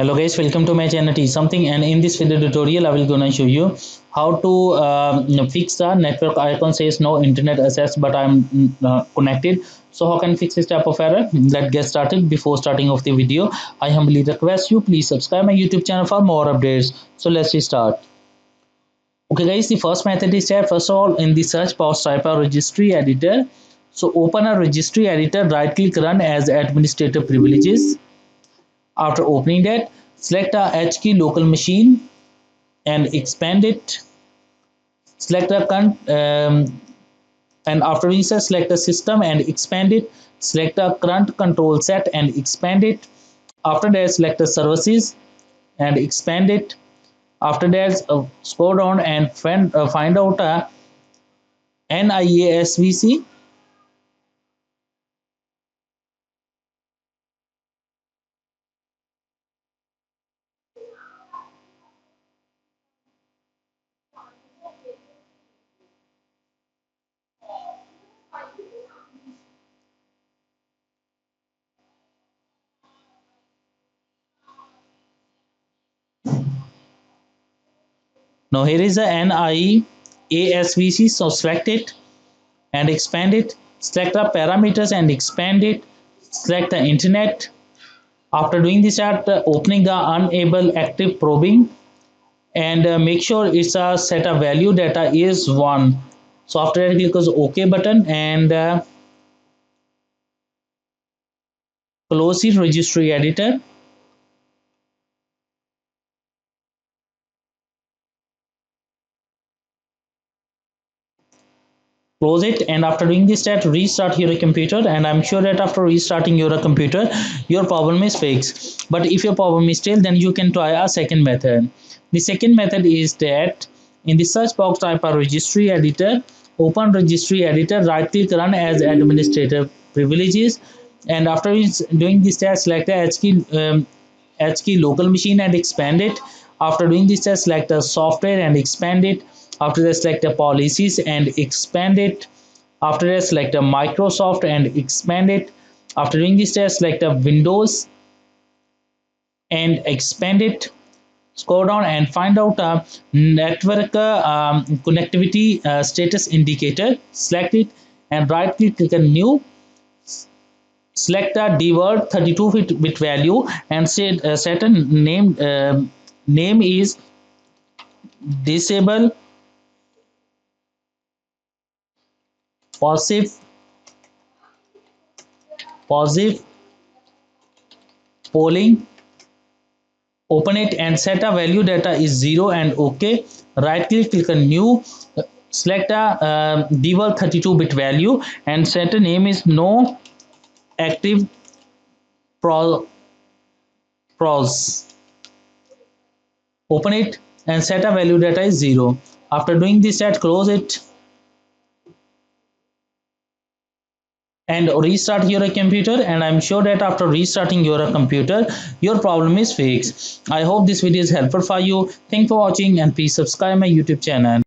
Hello guys, welcome to my channel Teach Something, and in this video tutorial I will gonna show you how to fix the network icon says no internet access but I'm connected. So how can fix this type of error? Let's get started. Before starting of the video, I humbly request you please subscribe my YouTube channel for more updates. So let's start. Okay guys, the first method is that first of all in the search box type a registry editor. So open a registry editor, right click run as administrator privileges. After opening that, select a H key local machine and expand it. Select a and after reset, select a system and expand it. Select a current control set and expand it. After that, select a services and expand it. After that, scroll down and find out a NIASVC. Now here is the NIASVC. So select it and expand it. Select the parameters and expand it. Select the internet. After doing this, at opening the unable active probing and make sure it's a set a value data is 1. So after that, click on OK button and close the registry editor. Close it, and after doing this step restart your computer, and I'm sure that after restarting your computer your problem is fixed. But if your problem is still, then you can try a second method. The second method is that in the search box type a registry editor, open registry editor, right click run as administrator privileges, and after doing this test select the H key local machine and expand it. After doing this test select the software and expand it. After that, select the policies and expand it. After that, select the Microsoft and expand it. After doing this test, select the Windows and expand it. Scroll down and find out a network connectivity status indicator. Select it and right click on new. Select the DWORD 32-bit value and set a name is disable passive positive polling. Open it and set a value data is 0 and OK. Right click on new. Select a DWORD 32-bit value and set a name is no active pros. Open it and set a value data is 0. After doing this, close it and restart your computer, and I'm sure that after restarting your computer your problem is fixed. I hope this video is helpful for you. Thanks for watching and please subscribe my YouTube channel.